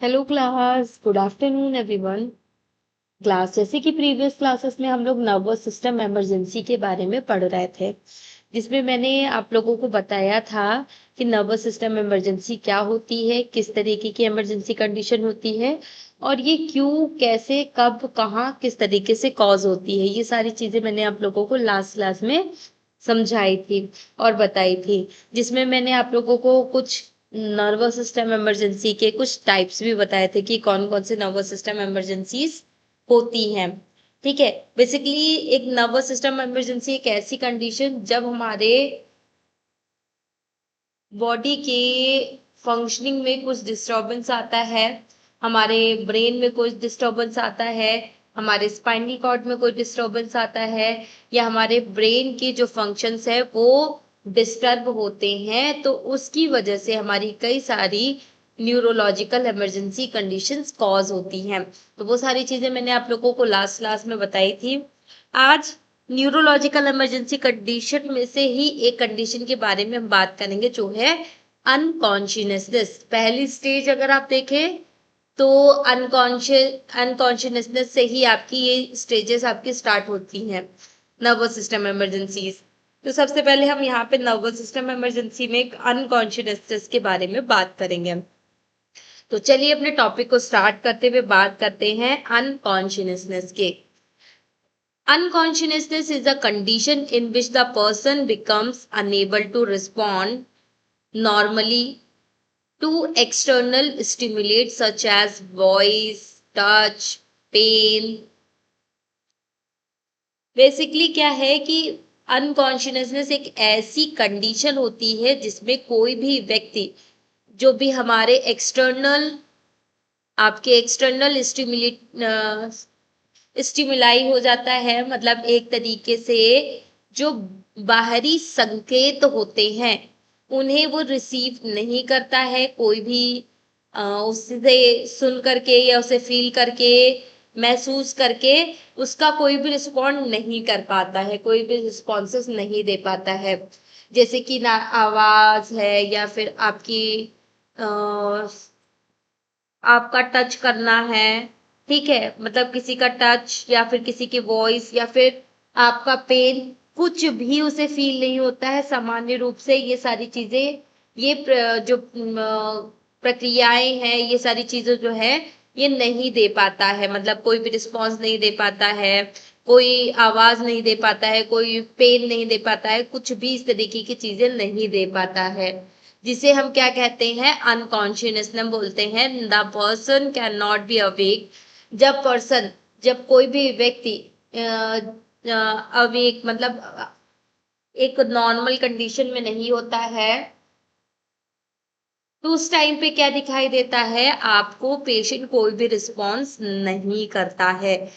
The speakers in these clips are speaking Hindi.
Hello class, good afternoon everyone. Class जैसे कि प्रीवियस क्लासेस में हम लोग नर्वस सिस्टम इमरजेंसी के बारे में पढ़ रहे थे, जिसमें मैंने आप लोगों को बताया था कि नर्वस सिस्टम इमरजेंसी क्या होती है, किस तरीके की इमरजेंसी कंडीशन होती है और ये क्यों, कैसे, कब, कहाँ, किस तरीके से कॉज होती है। ये सारी चीजें मैंने आप लोगों को लास्ट क्लास में समझाई थी और बताई थी, जिसमें मैंने आप लोगों को कुछ नर्वस सिस्टम इमरजेंसी के कुछ टाइप्स भी बताए थे कि कौन कौन से नर्वस सिस्टम इमरजेंसीज होती हैं। ठीक है, बेसिकली एक नर्वस सिस्टम इमरजेंसी एक ऐसी कंडीशन जब हमारे बॉडी के फंक्शनिंग में कुछ डिस्टरबेंस आता है, हमारे ब्रेन में कुछ डिस्टरबेंस आता है, हमारे स्पाइनल कॉर्ड में कोई डिस्टरबेंस आता है, या हमारे ब्रेन के जो फंक्शंस है वो डिस्टर्ब होते हैं, तो उसकी वजह से हमारी कई सारी न्यूरोलॉजिकल इमरजेंसी कंडीशंस कॉज होती हैं। तो वो सारी चीजें मैंने आप लोगों को लास्ट क्लास में बताई थी। आज न्यूरोलॉजिकल इमरजेंसी कंडीशन में से ही एक कंडीशन के बारे में हम बात करेंगे, जो है अनकॉन्शियसनेस। पहली स्टेज अगर आप देखें तो अनकॉन्शियसनेस से ही आपकी ये स्टेजेस आपकी स्टार्ट होती हैं, नर्वस सिस्टम इमरजेंसीज। तो सबसे पहले हम यहाँ पे नर्वस सिस्टम इमरजेंसी में अनकॉन्शियसनेस के बारे में बात करेंगे। तो चलिए अपने टॉपिक को स्टार्ट करते हुए बात करते हैं अनकॉन्शियसनेस के। Unconsciousness is a condition in which the person becomes unable to respond normally to external stimuli such as voice, touch, pain. Basically क्या है कि अनकॉन्शियसनेस एक ऐसी कंडीशन होती है जिसमें कोई भी व्यक्ति, जो भी हमारे एक्सटर्नल स्टिमुलाई हो जाता है, मतलब एक तरीके से जो बाहरी संकेत होते हैं उन्हें वो रिसीव नहीं करता है, कोई भी उससे सुन करके या उसे फील करके, महसूस करके उसका कोई भी रिस्पॉन्ड नहीं कर पाता है, कोई भी रिस्पॉन्सेस नहीं दे पाता है। जैसे कि ना आवाज है, या फिर आपका टच करना है, ठीक है, मतलब किसी का टच या फिर किसी की वॉइस या फिर आपका पेन, कुछ भी उसे फील नहीं होता है सामान्य रूप से। ये सारी चीजें, जो प्रक्रियाएं हैं, ये सारी चीजें जो है ये नहीं दे पाता है, मतलब कोई भी रिस्पॉन्स नहीं दे पाता है, कोई आवाज नहीं दे पाता है, कोई पेन नहीं दे पाता है, कुछ भी इस तरीके की चीजें नहीं दे पाता है, जिसे हम क्या कहते हैं, अनकॉन्शियसनेस बोलते हैं। The person can not be awake. जब कोई भी व्यक्ति अवेक, मतलब एक नॉर्मल कंडीशन में नहीं होता है, तो उस टाइम पे क्या दिखाई देता है आपको, पेशेंट कोई भी रिस्पॉन्स नहीं करता है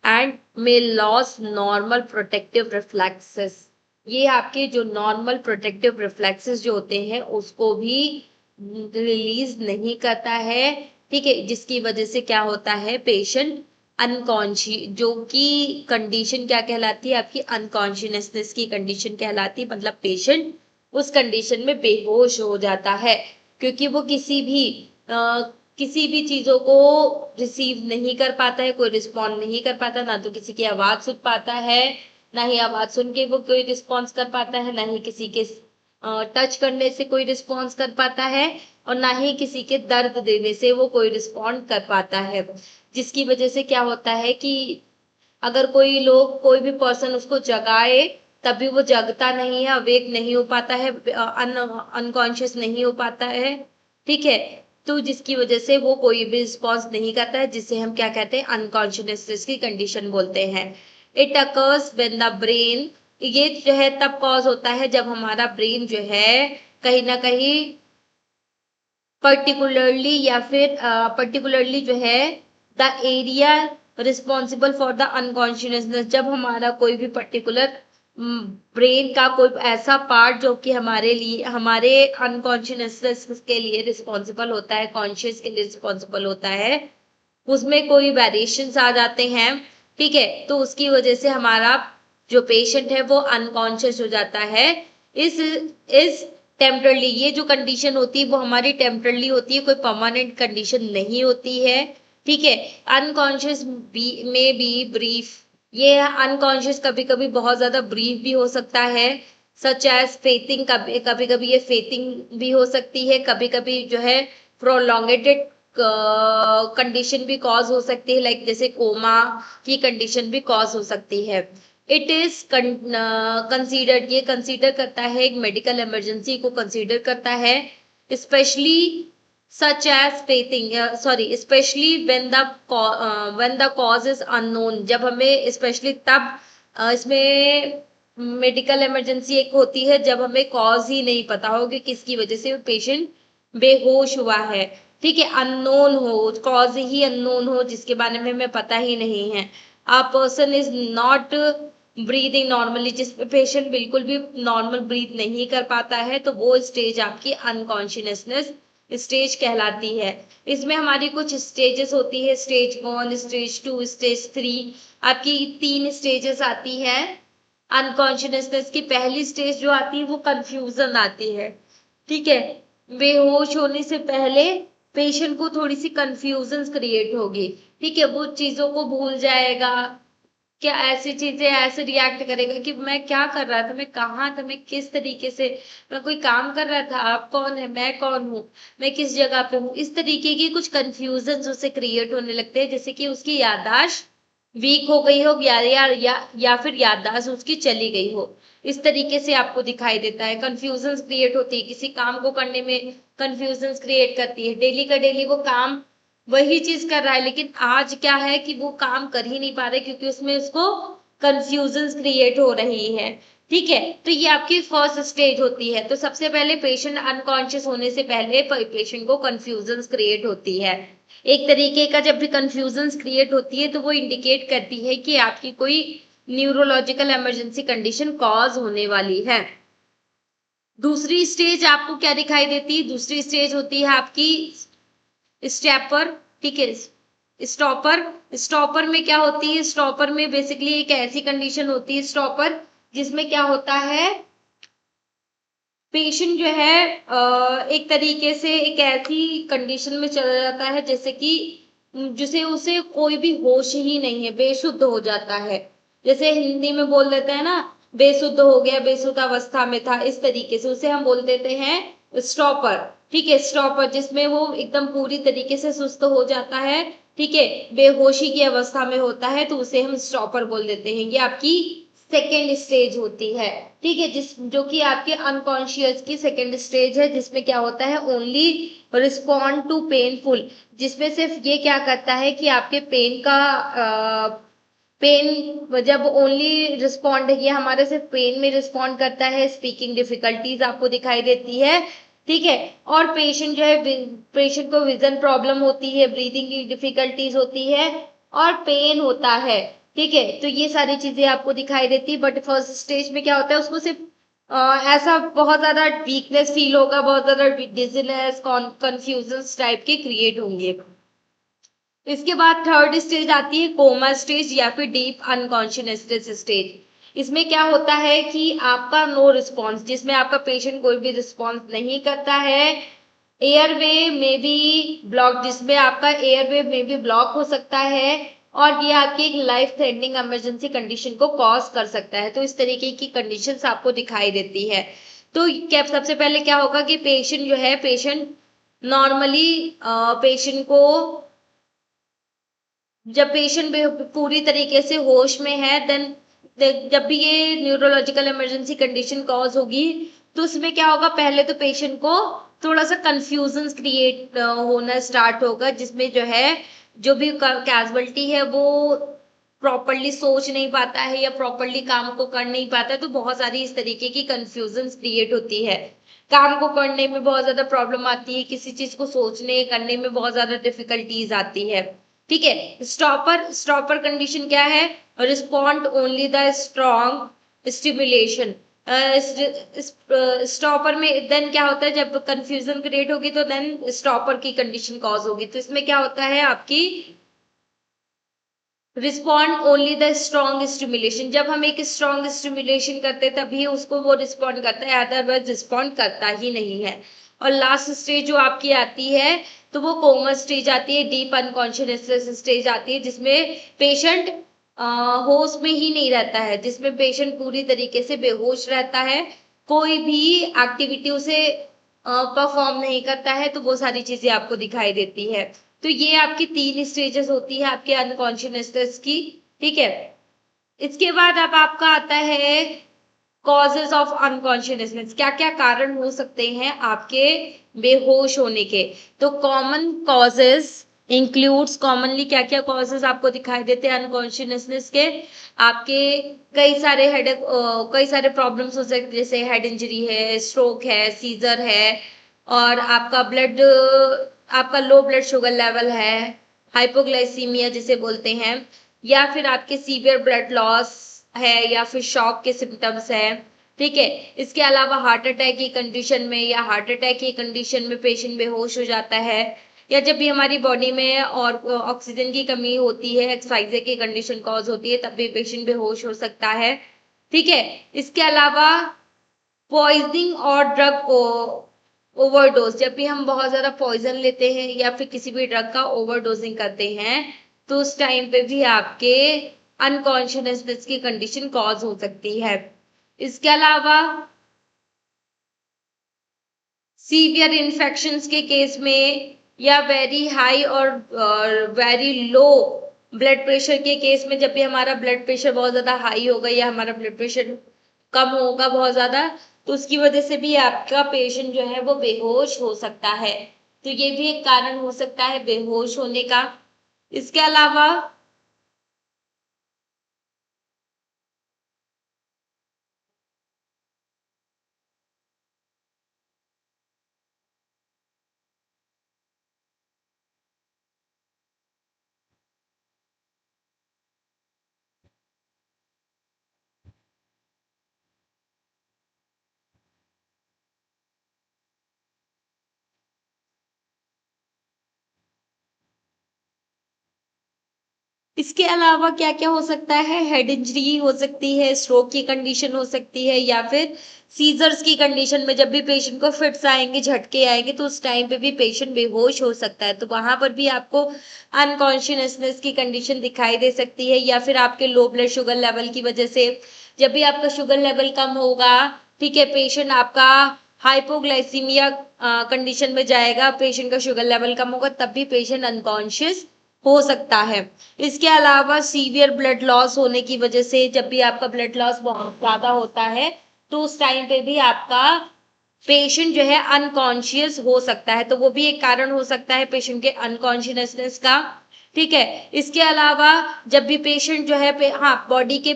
and may loss normal protective reflexes. ये आपके जो नॉर्मल प्रोटेक्टिव रिफ्लेक्सेस जो होते हैं उसको भी रिलीज नहीं करता है, ठीक है, जिसकी वजह से क्या होता है, पेशेंट अनकॉन्शियस, जो कि कंडीशन क्या कहलाती है आपकी, अनकॉन्शियसनेस की कंडीशन कहलाती है, मतलब पेशेंट उस कंडीशन में बेहोश हो जाता है, क्योंकि वो किसी भी चीजों को रिसीव नहीं कर पाता है, कोई रिस्पॉन्ड नहीं कर पाता, ना तो किसी की आवाज सुन पाता है, ना ही आवाज सुन के वो कोई रिस्पॉन्स कर पाता है, ना ही किसी के टच करने से कोई रिस्पॉन्स कर पाता है, और ना ही किसी के दर्द देने से वो कोई रिस्पॉन्ड कर पाता है, जिसकी वजह से क्या होता है कि अगर कोई भी पर्सन उसको जगाए, तभी वो जगता नहीं है, अवेक नहीं हो पाता है, अनकॉन्शियस नहीं हो पाता है, ठीक है, तो जिसकी वजह से वो कोई भी रिस्पॉन्स नहीं करता है, जिसे हम क्या कहते हैं, अनकॉन्शियसनेस की कंडीशन बोलते हैं। It occurs when the brain, ये जो है तब कॉज होता है जब हमारा ब्रेन जो है कहीं ना कहीं पर्टिकुलरली जो है the area responsible for the unconsciousness, जब हमारा कोई भी पर्टिकुलर ब्रेन का कोई ऐसा पार्ट जो कि हमारे अनकॉन्शियसनेस के लिए रिस्पॉन्सिबल होता है, कॉन्शियस के लिए रिस्पॉन्सिबल होता है, उसमें कोई वेरिएशंस आ जाते हैं, ठीक है, तो उसकी वजह से हमारा जो पेशेंट है वो अनकॉन्शियस हो जाता है। इस टेम्परली, ये जो कंडीशन होती है वो हमारी टेम्परली होती है, कोई परमानेंट कंडीशन नहीं होती है। ठीक है। अनकॉन्शियस में बी ब्रीफ, ये अनकॉन्शियस कभी कभी बहुत ज्यादा ब्रीफ भी हो सकता है, सच एज फेथिंग, कभी कभी कभी ये फेथिंग भी हो सकती है, कभी कभी जो है प्रोलॉन्गेटेड कंडीशन भी कॉज हो सकती है, लाइक जैसे कोमा की कंडीशन भी कॉज हो सकती है। इट इज कंसीडर्ड, ये कंसीडर करता है, एक मेडिकल इमरजेंसी को कंसीडर करता है, specially such as fainting, sorry specially when the cause is unknown, जब हमें स्पेशली तब इसमें मेडिकल इमरजेंसी एक होती है जब हमें कॉज ही नहीं पता हो कि किसकी वजह से पेशेंट बेहोश हुआ है। ठीक है, अननोन हो, कॉज ही अननोन हो, जिसके बारे में हमें पता ही नहीं है। A person is not breathing normally, जिसमें पेशेंट बिल्कुल भी नॉर्मल ब्रीथ नहीं कर पाता है, तो वो स्टेज आपकी अनकॉन्शियसनेस स्टेज कहलाती है। इसमें हमारी कुछ स्टेजेस होती है, स्टेज 1, स्टेज 2, स्टेज 3, आपकी 3 स्टेजेस आती है। अनकॉन्शियसनेस की पहली स्टेज जो आती है वो कंफ्यूजन आती है। ठीक है, बेहोश होने से पहले पेशेंट को थोड़ी सी कंफ्यूजन क्रिएट होगी। ठीक है, वो चीजों को भूल जाएगा, क्या ऐसी चीजें ऐसे रिएक्ट करेगा कि मैं क्या कर रहा था, मैं कहाँ था, मैं किस तरीके से, मैं कोई काम कर रहा था, आप कौन है, मैं कौन हूँ, मैं किस जगह पे हूँ, इस तरीके की कुछ कंफ्यूजन उससे क्रिएट होने लगते हैं, जैसे कि उसकी याददाश्त वीक हो गई हो, या फिर याददाश्त उसकी चली गई हो। इस तरीके से आपको दिखाई देता है, कंफ्यूजन क्रिएट होती है, किसी काम को करने में कंफ्यूजन क्रिएट करती है, डेली का डेली वो काम वही चीज कर रहा है, लेकिन आज क्या है कि वो काम कर ही नहीं पा रहे क्योंकि उसमें उसको कंफ्यूजन क्रिएट हो रही है। ठीक है, तो ये आपकी फर्स्ट स्टेज होती है। तो सबसे पहले पेशेंट अनकॉन्शियस होने से पहले पेशेंट को कंफ्यूजन क्रिएट होती है। एक तरीके का जब भी कंफ्यूजन क्रिएट होती है तो वो इंडिकेट करती है कि आपकी कोई न्यूरोलॉजिकल इमरजेंसी कंडीशन कॉज होने वाली है। दूसरी स्टेज आपको क्या दिखाई देती है? दूसरी स्टेज होती है आपकी स्टेपर। ठीक है, स्टॉपर। स्टॉपर में क्या होती है? स्टॉपर में बेसिकली एक ऐसी कंडीशन होती है स्टॉपर जिसमें क्या होता है, पेशेंट जो है एक तरीके से एक ऐसी कंडीशन में चला जाता है जैसे कि जिसे उसे कोई भी होश ही नहीं है, बेशुद्ध हो जाता है। जैसे हिंदी में बोल देते हैं ना, बेशुद्ध हो गया, बेसुध अवस्था में था, इस तरीके से उसे हम बोल देते हैं स्टॉपर। ठीक है, स्टॉपर जिसमें वो एकदम पूरी तरीके से सुस्त हो जाता है, ठीक है, बेहोशी की अवस्था में होता है, तो उसे हम स्टॉपर बोल देते हैं। ये आपकी सेकेंड स्टेज होती है। ठीक है, जिस जो कि आपके अनकॉन्शियस की सेकेंड स्टेज है, जिसमें क्या होता है, ओनली रिस्पॉन्ड टू पेनफुल, जिसमें सिर्फ ये क्या करता है कि आपके पेन का पेन जब ओनली रिस्पॉन्ड, ये हमारे सिर्फ पेन में रिस्पॉन्ड करता है, स्पीकिंग डिफिकल्टीज आपको दिखाई देती है। ठीक है, और पेशेंट जो है, पेशेंट को विजन प्रॉब्लम होती है, ब्रीदिंग की डिफिकल्टीज होती है और पेन होता है। ठीक है, तो ये सारी चीजें आपको दिखाई देती है। बट फर्स्ट स्टेज में क्या होता है, उसको सिर्फ ऐसा बहुत ज्यादा वीकनेस फील होगा, बहुत ज्यादा डिजीनेस, कंफ्यूजन टाइप के क्रिएट होंगे। इसके बाद थर्ड स्टेज आती है कोमा स्टेज या फिर डीप अनकॉन्शियसनेस स्टेज। इसमें क्या होता है कि आपका नो रिस्पॉन्स, जिसमें आपका पेशेंट कोई भी रिस्पॉन्स नहीं करता है, एयरवे में भी ब्लॉक, जिसमें आपका एयरवे में भी ब्लॉक हो सकता है, और ये आपकी एक लाइफ थ्रेटनिंग इमरजेंसी कंडीशन को कॉज कर सकता है। तो इस तरीके की कंडीशंस आपको दिखाई देती है। तो क्या सबसे पहले क्या होगा कि पेशेंट जो है, पेशेंट नॉर्मली पेशेंट को, जब पेशेंट पूरी तरीके से होश में है, देन जब भी ये न्यूरोलॉजिकल इमरजेंसी कंडीशन कॉज होगी, तो उसमें क्या होगा, पहले तो पेशेंट को थोड़ा सा कंफ्यूजन क्रिएट होना स्टार्ट होगा, जिसमें जो है, जो भी कैजुअलिटी है वो प्रॉपरली सोच नहीं पाता है या प्रॉपरली काम को कर नहीं पाता है, तो बहुत सारी इस तरीके की कंफ्यूजन क्रिएट होती है। काम को करने में बहुत ज्यादा प्रॉब्लम आती है, किसी चीज को सोचने करने में बहुत ज्यादा डिफिकल्टीज आती है। ठीक है, स्टॉपर, स्टॉपर कंडीशन क्या है, respond only the strong stimulation. Stopper में देन क्या होता है, जब कंफ्यूजन क्रिएट होगी तो देन स्टॉपर की कंडीशन कॉज होगी। तो इसमें क्या होता है, आपकी respond only the strong stimulation, जब हम एक स्ट्रॉन्ग स्टिमुलेशन करते हैं तभी उसको वो रिस्पॉन्ड करता है, अदरवाइज रिस्पॉन्ड करता ही नहीं है। और लास्ट स्टेज जो आपकी आती है तो वो कोमा स्टेज आती है, डीप अनकॉन्शियसनेस स्टेज आती है, जिसमें पेशेंट होश में ही नहीं रहता है, जिसमें पेशेंट पूरी तरीके से बेहोश रहता है, कोई भी एक्टिविटी उसे परफॉर्म नहीं करता है, तो वो सारी चीजें आपको दिखाई देती है। तो ये आपकी 3 स्टेजेस होती है आपके अनकॉन्शियसनेस की, ठीक है। इसके बाद अब आपका आता है कॉजेज ऑफ अनकॉन्शियसनेस, क्या क्या कारण हो सकते हैं आपके बेहोश होने के। तो कॉमन कॉजेज इंक्लूड्स, कॉमनली क्या क्या कॉजेज आपको दिखाई देते हैं अनकॉन्शियसनेस के, आपके कई सारे प्रॉब्लम्स हो सकते हैं, जैसे हेड इंजरी है, स्ट्रोक है, सीजर है, और आपका लो ब्लड शुगर लेवल है, हाइपोग्लाइसीमिया जिसे बोलते हैं, या फिर आपके सीवियर ब्लड लॉस है, या फिर शॉक के सिम्टम्स है, ठीक है। इसके अलावा हार्ट अटैक की कंडीशन में, या हार्ट अटैक की कंडीशन में पेशेंट बेहोश हो जाता है, या जब भी हमारी बॉडी में और ऑक्सीजन की कमी होती है, एक्सवाइजे की कंडीशन कॉज होती है, तब भी पेशेंट बेहोश हो सकता है, ठीक है। इसके अलावा पॉइजनिंग और ड्रग ओवरडोज, जब भी हम बहुत ज्यादा पॉइजन लेते हैं या फिर किसी भी ड्रग का ओवरडोजिंग करते हैं, तो उस टाइम पे भी आपके अनकॉन्शियसनेस की कंडीशन कॉज हो सकती है। इसके अलावा सीवियर इन्फेक्शंस के केस में, या वेरी हाई और वेरी लो ब्लड प्रेशर के केस में, जब भी हमारा ब्लड प्रेशर बहुत ज्यादा हाई होगा या हमारा ब्लड प्रेशर कम होगा बहुत ज्यादा, तो उसकी वजह से भी आपका पेशेंट जो है वो बेहोश हो सकता है। तो ये भी एक कारण हो सकता है बेहोश होने का। इसके अलावा इसके अलावा क्या क्या हो सकता है, हेड इंजरी हो सकती है, स्ट्रोक की कंडीशन हो सकती है, या फिर सीजर्स की कंडीशन में जब भी पेशेंट को फिट्स आएंगे, झटके आएंगे, तो उस टाइम पे भी पेशेंट बेहोश हो सकता है, तो वहां पर भी आपको अनकॉन्शियसनेस की कंडीशन दिखाई दे सकती है। या फिर आपके लो ब्लड शुगर लेवल की वजह से, जब भी आपका शुगर लेवल कम होगा, ठीक है, पेशेंट आपका हाइपोग्लाइसीमिया कंडीशन में जाएगा, पेशेंट का शुगर लेवल कम होगा, तब भी पेशेंट अनकॉन्शियस हो सकता है। इसके अलावा सीवियर ब्लड लॉस होने की वजह से, जब भी आपका ब्लड लॉस बहुत ज्यादा होता है, तो उस टाइम पे भी आपका पेशेंट जो है अनकॉन्शियस हो सकता है, तो वो भी एक कारण हो सकता है पेशेंट के अनकॉन्शियसनेस का, ठीक है। इसके अलावा जब भी पेशेंट जो है हाँ बॉडी के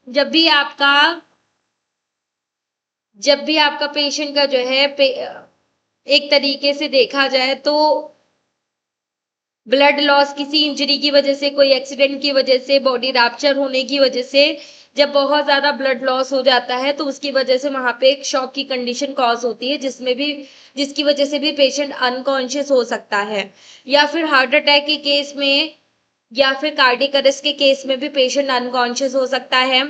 जब भी आपका पेशेंट का जो है एक तरीके से देखा जाए तो ब्लड लॉस किसी इंजरी की वजह से, कोई एक्सीडेंट की वजह से, बॉडी रैप्चर होने की वजह से, जब बहुत ज्यादा ब्लड लॉस हो जाता है तो उसकी वजह से वहां पे एक शॉक की कंडीशन कॉज होती है, जिसकी वजह से भी पेशेंट अनकॉन्शियस हो सकता है। या फिर हार्ट अटैक के केस में, या फिर कार्डियक अरेस्ट के केस में भी पेशेंट अनकॉन्शियस हो सकता है।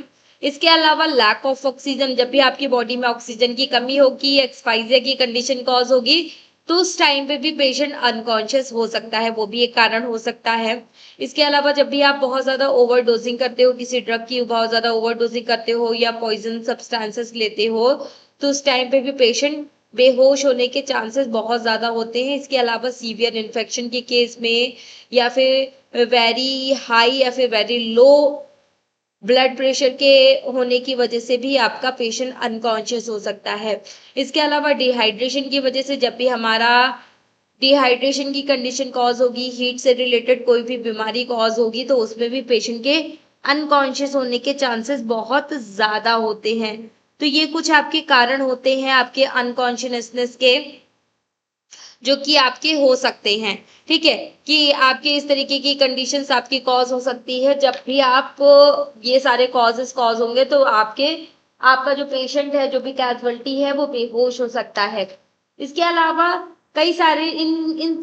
इसके अलावा लैक ऑफ ऑक्सीजन, जब भी आपकी बॉडी में ऑक्सीजन की कमी होगी, एक्सपाइजिया की कंडीशन कॉज होगी, तो उस टाइम पे भी पेशेंट अनकॉन्शियस हो सकता है, वो भी एक कारण हो सकता है। इसके अलावा जब भी आप बहुत ज्यादा ओवरडोजिंग करते हो, किसी ड्रग की बहुत ज्यादा ओवरडोजिंग करते हो, या पॉइजन सब्सटेंसेस लेते हो, तो उस टाइम पे भी पेशेंट बेहोश होने के चांसेस बहुत ज्यादा होते हैं। इसके अलावा सीवियर इन्फेक्शन के केस में, या फिर वेरी हाई या फिर वेरी लो ब्लड प्रेशर के होने की वजह से भी आपका पेशेंट अनकॉन्शियस हो सकता है। इसके अलावा डिहाइड्रेशन की वजह से, जब भी हमारा डिहाइड्रेशन की कंडीशन कॉज होगी, हीट से रिलेटेड कोई भी बीमारी कॉज होगी, तो उसमें भी पेशेंट के अनकॉन्शियस होने के चांसेस बहुत ज्यादा होते हैं। तो ये कुछ आपके कारण होते हैं आपके अनकॉन्शियसनेस के, जो कि आपके हो सकते हैं, ठीक है, कि आपके इस तरीके की कंडीशंस आपकी कॉज हो सकती है। जब भी आप ये सारे कॉजेस कॉज होंगे तो आपका जो पेशेंट है, जो भी कैजुअल्टी है, वो बेहोश हो सकता है। इसके अलावा कई सारे इन इन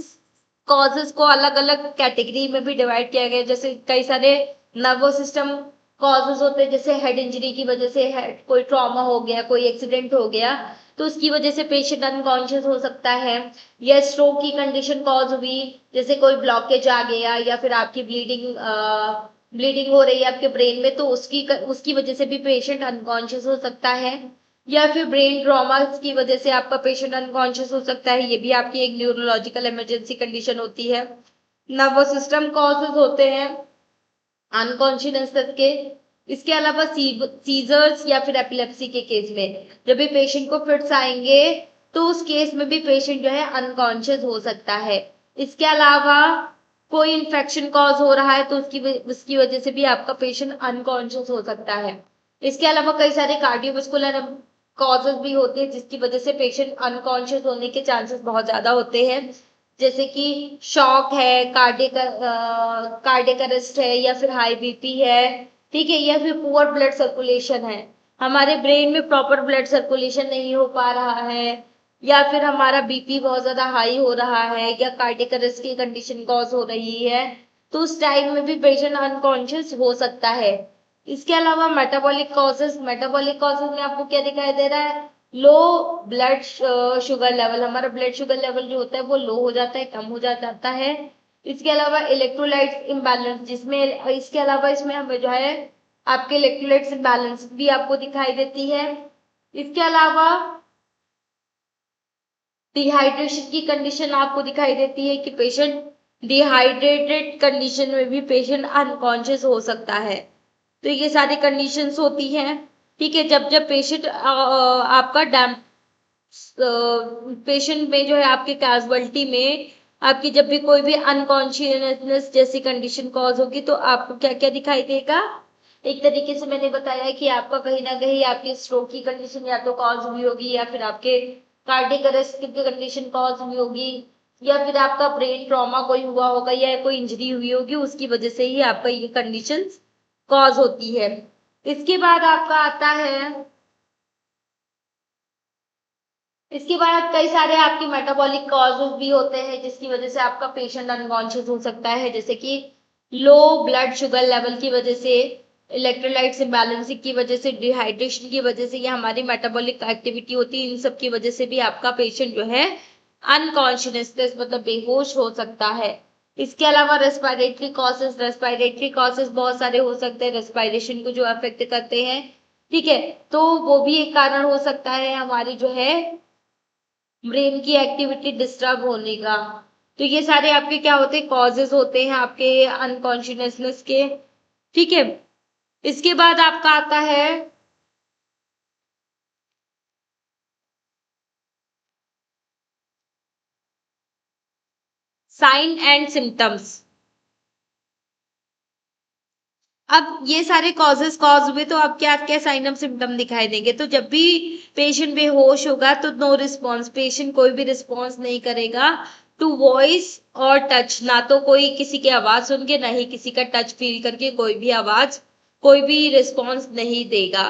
कॉजेस को अलग अलग कैटेगरी में भी डिवाइड किया गया, जैसे कई सारे नर्वस सिस्टम कॉजेस होते हैं, जैसे हेड इंजरी की वजह से हेड कोई ट्रॉमा हो गया, कोई एक्सीडेंट हो गया तो उसकी वजह से पेशेंट अनकॉन्शियस हो सकता है, या स्ट्रोक की कंडीशन कॉज हुई, जैसे कोई ब्लॉकेज आ गया या फिर आपकी ब्लीडिंग हो रही है आपके ब्रेन में तो उसकी वजह से भी पेशेंट अनकॉन्शियस हो सकता है, या फिर ब्रेन ट्रॉमा की वजह से आपका पेशेंट अनकॉन्शियस हो सकता है, ये भी आपकी एक न्यूरोलॉजिकल इमरजेंसी कंडीशन होती है। नर्वस सिस्टम कॉजेज होते हैं अनकॉन्शियसनेस के। इसके अलावा सीजर्स या फिर एपिलेप्सी के केस में जब भी पेशेंट को फिट्स आएंगे तो उस केस में भी पेशेंट जो है अनकॉन्शियस हो सकता है। इसके अलावा कोई इन्फेक्शन कॉज हो रहा है तो उसकी वजह से भी आपका पेशेंट अनकॉन्शियस हो सकता है। इसके अलावा कई सारे कार्डियोवास्कुलर कॉजेज भी होते हैं जिसकी वजह से पेशेंट अनकॉन्शियस होने के चांसेस बहुत ज्यादा होते हैं, जैसे कि शॉक है, कार्डियक अरेस्ट है, या फिर हाई बीपी है, ठीक है, या फिर पुअर ब्लड सर्कुलेशन है, हमारे ब्रेन में प्रॉपर ब्लड सर्कुलेशन नहीं हो पा रहा है, या फिर हमारा बीपी बहुत ज्यादा हाई हो रहा है, या कार्डियक अरेस्ट की कंडीशन कॉज हो रही है, तो उस टाइम में भी पेशेंट अनकॉन्शियस हो सकता है। इसके अलावा मेटाबॉलिक कॉजेज में आपको क्या दिखाई दे रहा है, लो ब्लड शुगर लेवल, हमारा ब्लड शुगर लेवल जो होता है वो लो हो जाता है, कम हो जाता है। इसके अलावा इलेक्ट्रोलाइट्स इम्बैलेंस, जिसमें इसके अलावा इसमें हमें जो है आपके इलेक्ट्रोलाइट्स इम्बैलेंस भी आपको दिखाई देती है। इसके अलावा डिहाइड्रेशन की कंडीशन आपको दिखाई देती है कि पेशेंट डिहाइड्रेटेड कंडीशन में भी पेशेंट अनकॉन्शियस हो सकता है। तो ये सारी कंडीशंस होती हैं, ठीक है। जब जब पेशेंट आपका डैम पेशेंट में जो है आपके कैजुअलिटी में आपकी जब भी कोई भी अनकॉन्शियसनेस जैसी कंडीशन कॉज होगी तो आपको क्या क्या दिखाई देगा, एक तरीके से मैंने बताया कि आपका कहीं ना कहीं आपकी स्ट्रोक की कंडीशन या तो कॉज हुई होगी, या फिर आपके कार्डियक अरेस्ट की कंडीशन कॉज हुई होगी, या फिर आपका ब्रेन ट्रॉमा कोई हुआ होगा या कोई इंजरी हुई होगी, उसकी वजह से ही आपका ये कंडीशन कॉज होती है। इसके बाद आपका आता है, इसके बाद कई सारे आपके मेटाबॉलिक कॉजेज भी होते हैं जिसकी वजह से आपका पेशेंट अनकॉन्शियस हो सकता है, जैसे कि लो ब्लड शुगर लेवल की वजह से, इलेक्ट्रोलाइट्स इम्बैलेंसिंग की वजह से, डिहाइड्रेशन की वजह से, या हमारी मेटाबॉलिक एक्टिविटी होती है, इन सब की वजह से भी आपका पेशेंट जो है अनकॉन्शियसनेस मतलब बेहोश हो सकता है। इसके अलावा रेस्पिरेटरी कॉसेस बहुत सारे हो सकते हैं रेस्पिरेशन को जो अफेक्ट करते हैं, ठीक है, तो वो भी एक कारण हो सकता है हमारी जो है ब्रेन की एक्टिविटी डिस्टर्ब होने का। तो ये सारे आपके क्या होते हैं, कॉजेज होते हैं आपके अनकॉन्शियसनेस के, ठीक है। इसके बाद आपका आता है साइन एंड सिम्टम्स। अब ये सारे कॉजेस कॉज हुए तो अब क्या क्या साइन ऑफ सिम्टम दिखाई देंगे, तो जब भी पेशेंट बेहोश होगा तो नो रिस्पॉन्स, पेशेंट कोई भी रिस्पॉन्स नहीं करेगा टू वॉइस और टच, ना तो कोई किसी की आवाज सुन के, ना ही किसी का टच फील करके कोई भी आवाज कोई भी रिस्पॉन्स नहीं देगा।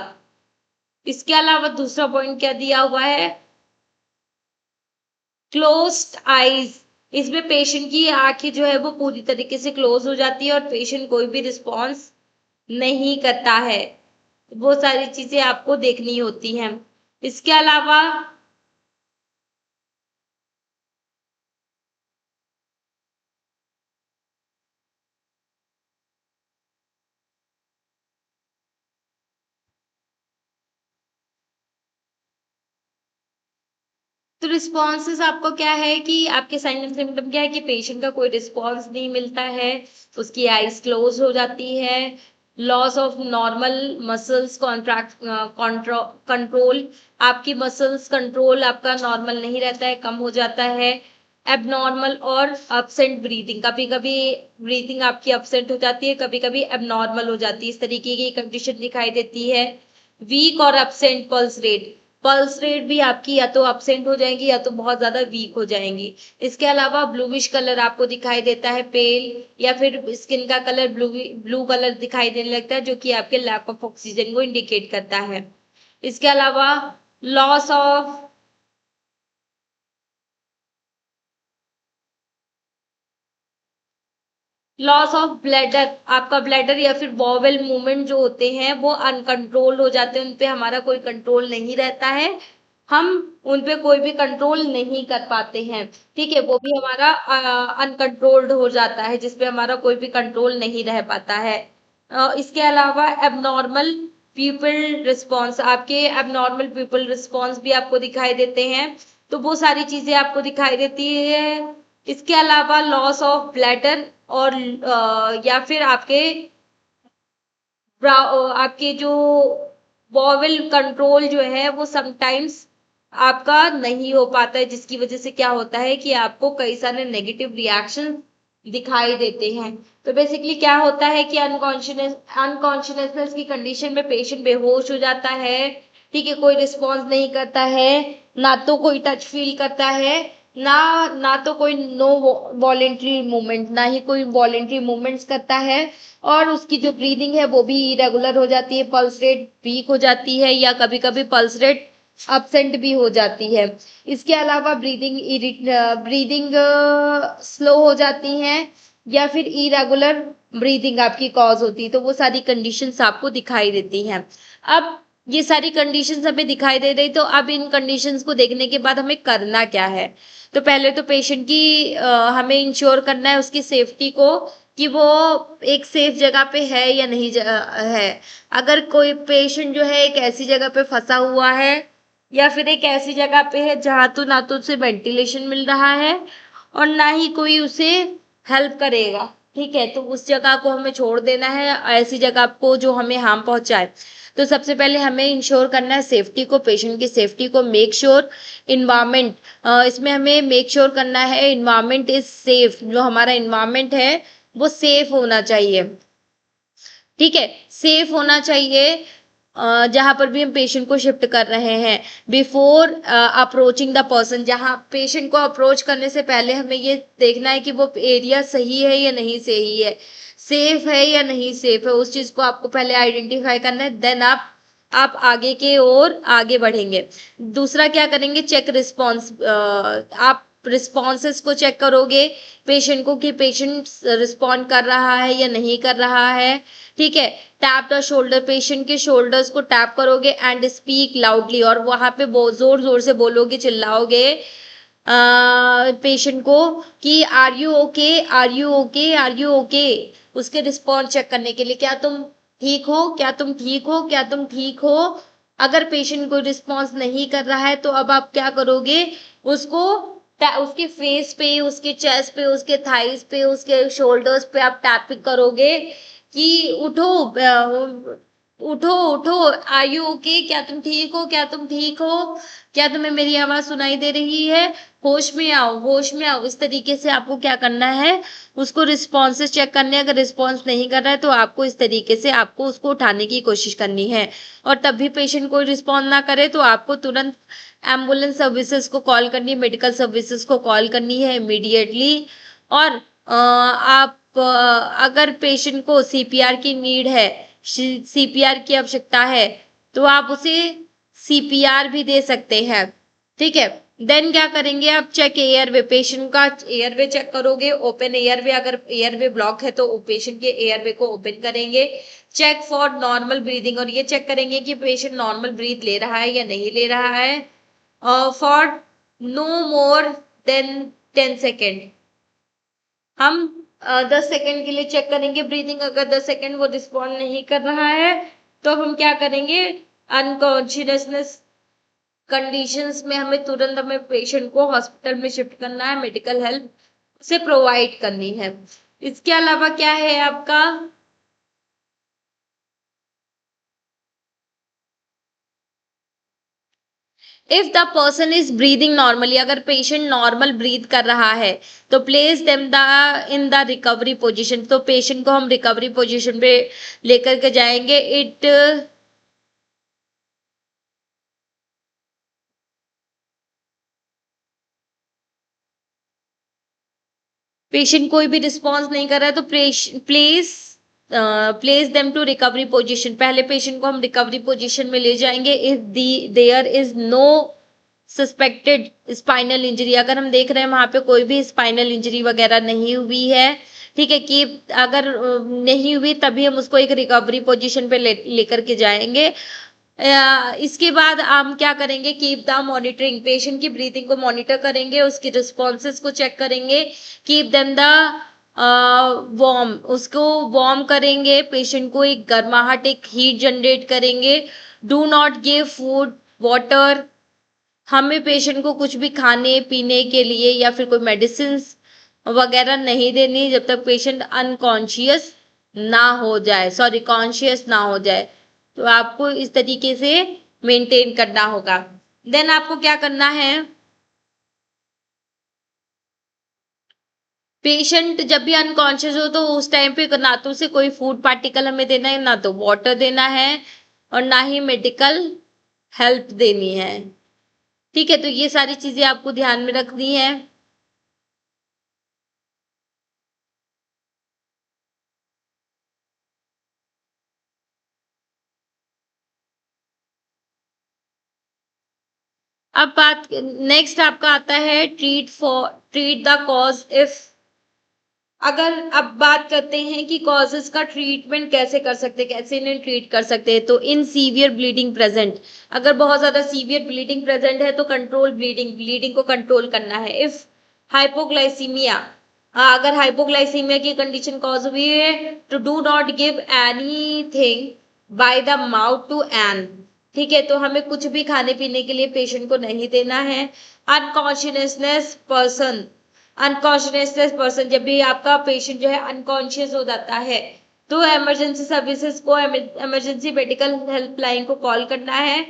इसके अलावा दूसरा पॉइंट क्या दिया हुआ है, क्लोज्ड आईज, इसमें पेशेंट की आंखें जो है वो पूरी तरीके से क्लोज हो जाती है और पेशेंट कोई भी रिस्पॉन्स नहीं करता है। वो सारी चीजें आपको देखनी होती हैं। इसके अलावा तो रिस्पॉन्सेस आपको क्या है कि आपके साइन एंड सिम्टम क्या है कि पेशेंट का कोई रिस्पॉन्स नहीं मिलता है, उसकी आईज क्लोज हो जाती है, loss of normal muscles contract control, आपकी मसल्स कंट्रोल आपका नॉर्मल नहीं रहता है, कम हो जाता है, एबनॉर्मल और अपसेंट ब्रीथिंग, कभी कभी ब्रीथिंग आपकी अपसेंट हो जाती है, कभी कभी एबनॉर्मल हो जाती है, इस तरीके की कंडीशन दिखाई देती है। वीक और अपसेंट पल्स रेट भी आपकी या तो अपसेंट हो जाएंगी या तो बहुत ज्यादा वीक हो जाएंगी। इसके अलावा ब्लूइश कलर आपको दिखाई देता है, पेल, या फिर स्किन का कलर ब्लू ब्लू कलर दिखाई देने लगता है जो कि आपके लैक ऑफ ऑक्सीजन को इंडिकेट करता है। इसके अलावा loss of loss of bladder, आपका ब्लैडर या फिर बॉवेल मूवमेंट जो होते हैं वो अनकंट्रोल हो जाते हैं, उन पे हमारा कोई कंट्रोल नहीं रहता है, हम उन पे कोई भी कंट्रोल नहीं कर पाते हैं। ठीक है, वो भी हमारा अनकंट्रोल्ड हो जाता है, जिसपे हमारा कोई भी कंट्रोल नहीं रह पाता है। इसके अलावा एबनॉर्मल पीपल रिस्पॉन्स, आपके एबनॉर्मल पीपल रिस्पॉन्स भी आपको दिखाई देते हैं, तो वो सारी चीजें आपको दिखाई देती है। इसके अलावा लॉस ऑफ ब्लैडर और या फिर आपके जो बॉवेल कंट्रोल जो है वो समटाइम्स आपका नहीं हो पाता है, जिसकी वजह से क्या होता है कि आपको कई सारे नेगेटिव रिएक्शन दिखाई देते हैं। तो बेसिकली क्या होता है कि अनकॉन्शियसनेस की कंडीशन में पेशेंट बेहोश हो जाता है। ठीक है, कोई रिस्पॉन्स नहीं करता है, ना तो कोई टच फील करता है, ना ना तो कोई नो वॉलेंट्री मूवमेंट, ना ही कोई वॉलेंट्री मूवमेंट्स करता है, और उसकी जो ब्रीदिंग है वो भी इरेगुलर हो जाती है, पल्स रेट वीक हो जाती है, या कभी कभी पल्स रेट absent भी हो जाती है। इसके अलावा ब्रीदिंग स्लो हो जाती है, या फिर इरेगुलर ब्रीदिंग आपकी कॉज होती है, तो वो सारी कंडीशंस आपको दिखाई देती हैं। अब ये सारी कंडीशंस हमें दिखाई दे रही, तो अब इन कंडीशंस को देखने के बाद हमें करना क्या है? तो पहले तो पेशेंट की हमें इंश्योर करना है उसकी सेफ्टी को, कि वो एक सेफ जगह पे है या नहीं है। अगर कोई पेशेंट जो है एक ऐसी जगह पे फंसा हुआ है, या फिर एक ऐसी जगह पे है जहाँ तो ना तो उसे वेंटिलेशन मिल रहा है और ना ही कोई उसे हेल्प करेगा, ठीक है, तो उस जगह को हमें छोड़ देना है, ऐसी जगह को जो हमें हार्म पहुंचाए। तो सबसे पहले हमें इंश्योर करना है सेफ्टी को, पेशेंट की सेफ्टी को। मेक श्योर इन्वायरमेंट, इसमें हमें मेक श्योर करना है इन्वायरमेंट इज सेफ, जो हमारा इन्वायरमेंट है वो सेफ होना चाहिए। ठीक है, सेफ होना चाहिए जहां पर भी हम पेशेंट को शिफ्ट कर रहे हैं। बिफोर अप्रोचिंग द पर्सन, जहां पेशेंट को अप्रोच करने से पहले हमें ये देखना है कि वो एरिया सही है या नहीं सही है, सेफ है या नहीं सेफ है, उस चीज को आपको पहले आइडेंटिफाई करना है, देन आप आगे के ओर आगे बढ़ेंगे। दूसरा क्या करेंगे, चेक रिस्पॉन्स, आप रिस्पॉन्सेस को चेक करोगे पेशेंट को, कि पेशेंट रिस्पॉन्ड कर रहा है या नहीं कर रहा है। ठीक है, टैप द शोल्डर, पेशेंट के शोल्डर्स को टैप करोगे एंड स्पीक लाउडली, और वहां पे जोर जोर से बोलोगे, चिल्लाओगे पेशेंट को कि are you okay, are you okay, are you okay, उसके रिस्पॉन्स चेक करने के लिए, क्या तुम ठीक हो, क्या तुम ठीक हो, क्या तुम ठीक हो। अगर पेशेंट कोई रिस्पॉन्स नहीं कर रहा है, तो अब आप क्या करोगे, उसको उसके फेस पे, उसके चेस्ट पे, उसके थाइस पे, उसके शोल्डर्स पे आप टैपिंग करोगे कि उठो, उठो उठो, आर यू ओके, क्या तुम ठीक हो, क्या तुम ठीक हो, क्या तुम्हें मेरी आवाज सुनाई दे रही है, होश में आओ, होश में आओ। इस तरीके से आपको क्या करना है, उसको रिस्पॉन्सेस चेक करने, अगर रिस्पॉन्स नहीं कर रहा है तो आपको इस तरीके से आपको उसको उठाने की कोशिश करनी है। और तब भी पेशेंट कोई रिस्पॉन्ड ना करे तो आपको तुरंत एम्बुलेंस सर्विसेज को कॉल करनी, मेडिकल सर्विसेज को कॉल करनी है इमीडिएटली। और आप अगर पेशेंट को सीपीआर की नीड है, सीपीआर की आवश्यकता है, तो आप उसे सीपीआर भी दे सकते हैं। ठीक है, देन क्या करेंगे, आप चेक एयरवे, पेशेंट का एयरवे चेक करोगे, ओपन एयरवे, अगर एयरवे ब्लॉक है तो पेशेंट के एयरवे को ओपन करेंगे। चेक फॉर नॉर्मल ब्रीदिंग, और ये चेक करेंगे कि पेशेंट नॉर्मल ब्रीथ ले रहा है या नहीं ले रहा है, for no more than 10 second. हम 10 सेकेंड के लिए चेक करेंगे ब्रीदिंग, अगर 10 सेकेंड वो रिस्पॉन्ड नहीं कर रहा है तो हम क्या करेंगे, अनकॉन्शियसनेस कंडीशंस में हमें पेशेंट को हॉस्पिटल में शिफ्ट करना है, मेडिकल हेल्प से प्रोवाइड करनी है। इसके अलावा क्या है आपका, if the person is breathing normally, अगर पेशेंट नॉर्मल ब्रीथ कर रहा है तो place them the in the recovery position, तो पेशेंट को हम रिकवरी पोजीशन पे लेकर के जाएंगे। इट पेशेंट कोई भी रिस्पॉन्स नहीं कर रहा है तो place place them to recovery position, पहले पेशेंट को हम रिकवरी पोजीशन में ले जाएंगे। If there is no suspected spinal injury, अगर हम देख रहे हैं वहां पे कोई भी स्पाइनल इंजरी वगैरह नहीं हुई है, ठीक है, कि अगर नहीं हुई तभी हम उसको एक रिकवरी पोजीशन पे लेकर के जाएंगे। इसके बाद हम क्या करेंगे, कीप द मॉनिटरिंग, पेशेंट की ब्रीथिंग को मॉनिटर करेंगे, उसकी रिस्पॉन्सेज को चेक करेंगे, कीप देम द वार्म, उसको वार्म करेंगे, पेशेंट को एक गर्माहट, एक हीट जनरेट करेंगे। Do not give food water, हमें पेशेंट को कुछ भी खाने पीने के लिए या फिर कोई मेडिसिन वगैरह नहीं देनी जब तक पेशेंट अनकॉन्शियस ना हो जाए, सॉरी कॉन्शियस ना हो जाए। तो आपको इस तरीके से मेंटेन करना होगा। देन आपको क्या करना है, पेशेंट जब भी अनकॉन्शियस हो तो उस टाइम पे ना तो उसे कोई फूड पार्टिकल हमें देना है, ना तो वाटर देना है, और ना ही मेडिकल हेल्प देनी है। ठीक है, तो ये सारी चीजें आपको ध्यान में रखनी है। अब बात नेक्स्ट आपका आता है ट्रीट द कॉज इफ, अगर अब बात करते हैं कि कॉजेस का ट्रीटमेंट कैसे कर सकते हैं, कैसे इन्हें ट्रीट कर सकते हैं। तो इन सीवियर ब्लीडिंग प्रेजेंट, अगर बहुत ज्यादा सीवियर ब्लीडिंग प्रेजेंट है तो कंट्रोल ब्लीडिंग, ब्लीडिंग को कंट्रोल करना है। इफ हाइपोग्लाइसीमिया, अगर हाइपोग्लाइसीमिया की कंडीशन कॉज हुई है तो do not give anything by the mouth to an, ठीक है, तो हमें कुछ भी खाने पीने के लिए पेशेंट को नहीं देना है। अनकॉन्शियसनेस पर्सन, अनकॉन्शियसनेस पर्सन, जब भी आपका पेशेंट जो है अनकॉन्शियस हो जाता है तो इमरजेंसी सर्विसेज को, इमरजेंसी मेडिकल हेल्पलाइन को कॉल करना है,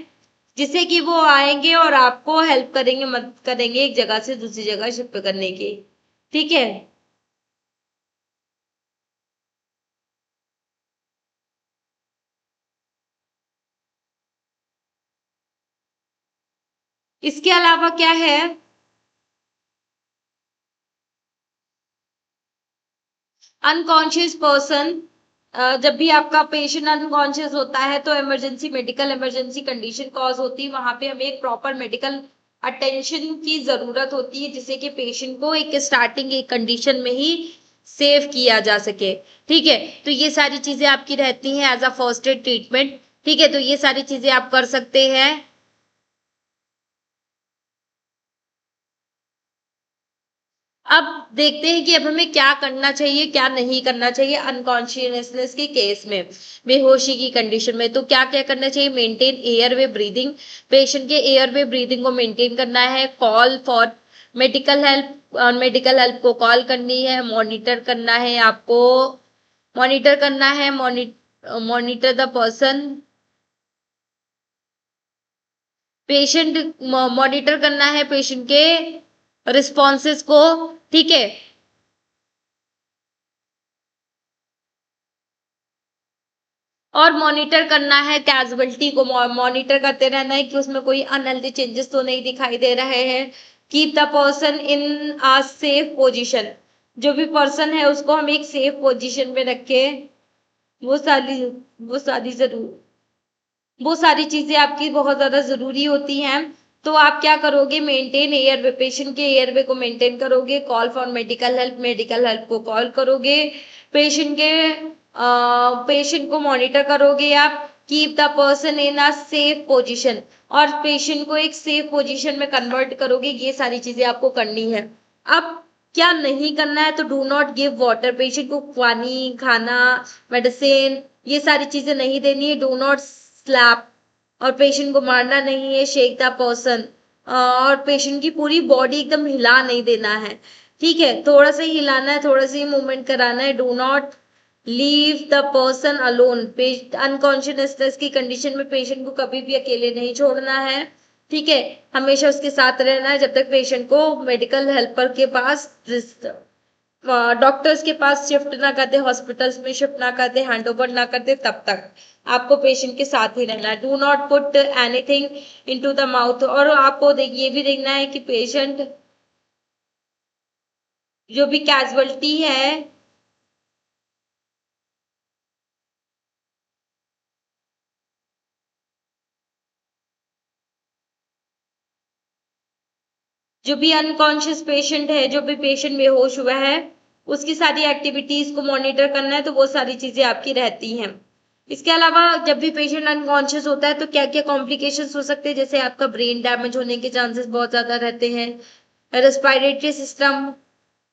जिससे कि वो आएंगे और आपको हेल्प करेंगे, मदद करेंगे एक जगह से दूसरी जगह शिफ्ट करने की। ठीक है, इसके अलावा क्या है, अनकॉन्शियस पर्सन, जब भी आपका पेशेंट अनकॉन्शियस होता है तो emergency medical emergency condition cause होती है, वहां पे हमें एक प्रॉपर मेडिकल अटेंशन की जरूरत होती है, जिससे कि पेशेंट को एक स्टार्टिंग एक कंडीशन में ही सेव किया जा सके। ठीक है, तो ये सारी चीजें आपकी रहती हैं as a first aid treatment. ठीक है, तो ये सारी चीजें आप कर सकते हैं। अब देखते हैं कि अब हमें क्या करना चाहिए, क्या नहीं करना चाहिए अनकॉन्शियसनेस के केस में, बेहोशी की कंडीशन में। तो क्या क्या करना चाहिए, मेंटेन एयरवे ब्रीदिंग, पेशेंट के एयरवे ब्रीदिंग को मेंटेन करना है, कॉल फॉर मेडिकल हेल्प, और मेडिकल हेल्प को कॉल करनी है, मॉनिटर करना है आपको, मॉनिटर करना है, monitor the person, patient, monitor करना है पेशेंट के रिस्पॉन्सेस को। ठीक है, और मॉनिटर करना है कैजुअलिटी को, मॉनिटर करते रहना है कि उसमें कोई अनहेल्दी चेंजेस तो नहीं दिखाई दे रहे हैं। Keep the person in a safe position, जो भी पर्सन है उसको हम एक सेफ पोजीशन में रखें। वो सारी वो सारी जरूर वो सारी चीजें आपकी बहुत ज्यादा जरूरी होती हैं। तो आप क्या करोगे, मेंटेन एयरवे, पेशेंट के एयरवे को मेंटेन करोगे, call for medical help, medical help को कॉल करोगे, पेशेंट के पेशेंट को मॉनिटर करोगे आप, keep the person in a safe position, और पेशेंट को एक सेफ पोजीशन में कन्वर्ट करोगे। ये सारी चीजें आपको करनी है। अब क्या नहीं करना है, तो do not give water, patient को पानी, खाना, मेडिसिन, ये सारी चीजें नहीं देनी है। डू नॉट स्लैप, और पेशेंट को मारना नहीं है। शेक द पर्सन, और पेशेंट की पूरी बॉडी एकदम हिला नहीं देना है। ठीक है, थोड़ा सा ही हिलाना है, थोड़ा सा ही मूवमेंट कराना है। Do not leave the person alone, unconsciousness की कंडीशन में पेशेंट को कभी भी अकेले नहीं छोड़ना है। ठीक है, हमेशा उसके साथ रहना है जब तक पेशेंट को मेडिकल हेल्पर के पास, डॉक्टर्स के पास शिफ्ट ना करते, हॉस्पिटल्स में शिफ्ट ना करते, हैंड ओवर ना करते, तब तक आपको पेशेंट के साथ ही रहना है। Do not put anything into the mouth, और आपको ये भी देखना है कि पेशेंट जो भी कैजुअलिटी है, जो भी अनकॉन्शियस पेशेंट है, जो भी पेशेंट बेहोश हुआ है, उसकी सारी एक्टिविटीज को मॉनिटर करना है, तो वो सारी चीजें आपकी रहती हैं। इसके अलावा जब भी पेशेंट अनकॉन्शियस होता है तो क्या क्या कॉम्प्लिकेशंस हो सकते हैं, जैसे आपका ब्रेन डैमेज होने के चांसेस बहुत ज्यादा रहते हैं, respiratory system,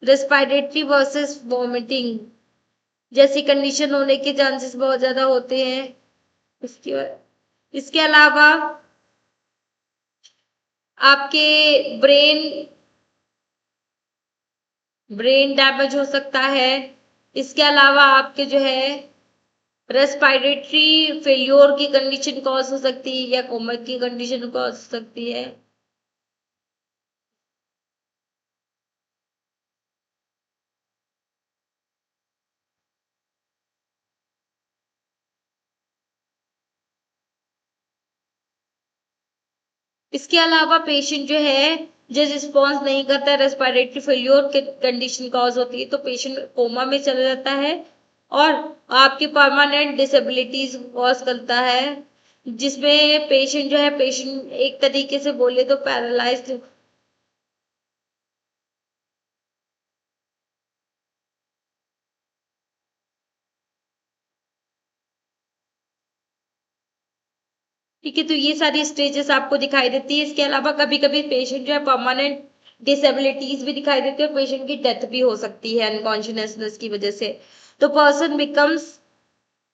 respiratory versus vomiting जैसी कंडीशन होने के चांसेस बहुत ज्यादा होते हैं। इसके इसके अलावा आपके ब्रेन ब्रेन डैमेज हो सकता है। इसके अलावा आपके जो है रेस्पिरेटरी फेल्योर की कंडीशन कॉज हो सकती है या कोमा की कंडीशन कॉज हो सकती है। इसके अलावा पेशेंट जो है जब रिस्पॉन्स नहीं करता है, रेस्पिरेटरी फेल्योर की कंडीशन कॉज होती है, तो पेशेंट कोमा में चला जाता है और आपकी परमानेंट डिसेबिलिटीज कॉज करता है, जिसमें पेशेंट जो है पेशेंट एक तरीके से बोले तो पैरालाइज्ड। ठीक है, तो ये सारी स्टेजेस आपको दिखाई देती है। इसके अलावा कभी कभी पेशेंट जो है परमानेंट डिसेबिलिटीज भी दिखाई देती है और पेशेंट की डेथ भी हो सकती है अनकॉन्शियसनेस की वजह से। तो पर्सन बिकम्स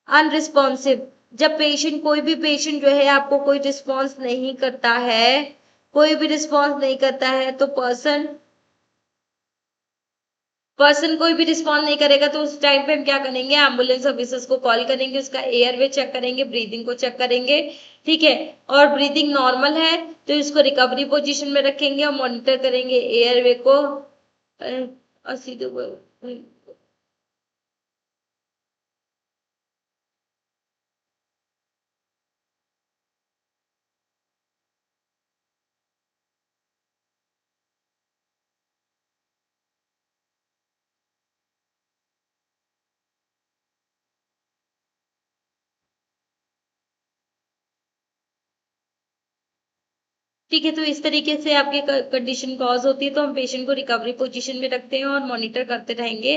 अनरिस्पॉन्सिव, जब पेशेंट कोई भी पेशेंट जो है आपको कोई रिस्पॉन्स नहीं करता है, कोई भी रिस्पॉन्स नहीं करता है, तो पर्सन पर्सन कोई भी रिस्पॉन्स नहीं करेगा, तो उस टाइम पे हम क्या करेंगे, एम्बुलेंस सर्विसेज को कॉल करेंगे, उसका एयरवे चेक करेंगे, ब्रीदिंग को चेक करेंगे। ठीक है, और ब्रीदिंग नॉर्मल है तो इसको रिकवरी पोजीशन में रखेंगे और मॉनिटर करेंगे एयरवे को। सीधे ठीक है, तो इस तरीके से आपकी कंडीशन कॉज होती है, तो हम पेशेंट को रिकवरी पोजीशन में रखते हैं और मॉनिटर करते रहेंगे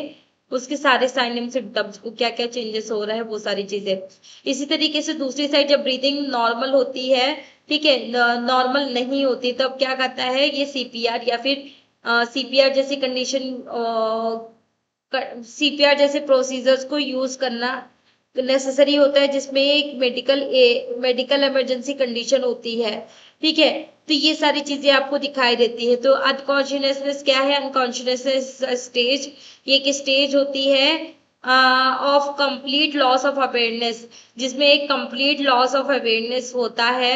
उसके सारे साइन एंड सिम्टम्स को, क्या क्या चेंजेस हो रहा है वो सारी चीजें। इसी तरीके से दूसरी साइड जब ब्रीदिंग नॉर्मल होती है, ठीक है, नॉर्मल नहीं होती, तब क्या करता है ये सीपीआर या फिर सीपीआर जैसी कंडीशन, सीपीआर जैसे प्रोसीजर्स को यूज करना नेसेसरी होता है, जिसमें एक मेडिकल इमरजेंसी कंडीशन होती है। ठीक है, तो ये सारी चीजें आपको दिखाई देती है। तो अनकॉन्शियसनेस क्या है, अनकॉन्शियसनेस स्टेज, ये एक स्टेज होती है of complete loss of awareness, जिसमें एक कंप्लीट लॉस ऑफ अवेयरनेस होता है।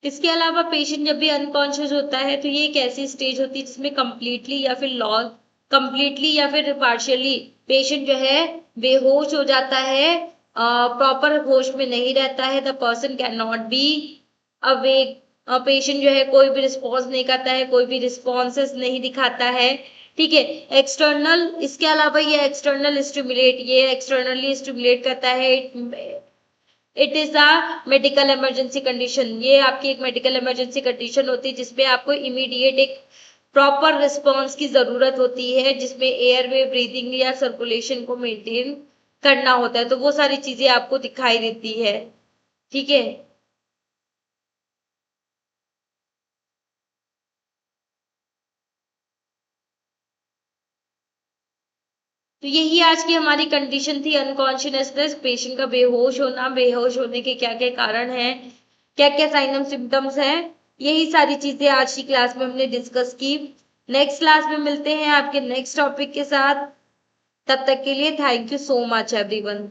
इसके अलावा पेशेंट जब भी अनकॉन्शियस होता है तो ये एक ऐसी स्टेज होती है जिसमें कंप्लीटली या फिर पार्शियली पेशेंट जो है बेहोश हो जाता है, प्रॉपर होश में नहीं रहता है, the person can not be awake, patient जो है कोई भी रिस्पॉन्स नहीं करता है, कोई भी रिस्पॉन्सेस नहीं दिखाता है। ठीक है, एक्सटर्नल, इसके अलावा ये एक्सटर्नली स्टिमुलेट करता है। It is a medical emergency condition, ये आपकी एक मेडिकल इमरजेंसी कंडीशन होती है जिसमें आपको इमीडिएट एक प्रॉपर रिस्पॉन्स की जरूरत होती है, जिसमें एयरवे, ब्रीदिंग या सर्कुलेशन को मेंटेन करना होता है, तो वो सारी चीजें आपको दिखाई देती है। ठीक है, तो यही आज की हमारी कंडीशन थी, अनकॉन्शियसनेस, पेशेंट का बेहोश होना, बेहोश होने के क्या क्या कारण हैं, क्या क्या साइन एंड सिम्टम्स हैं, यही सारी चीजें आज की क्लास में हमने डिस्कस की। नेक्स्ट क्लास में मिलते हैं आपके नेक्स्ट टॉपिक के साथ, तब तक के लिए thank you so much everyone.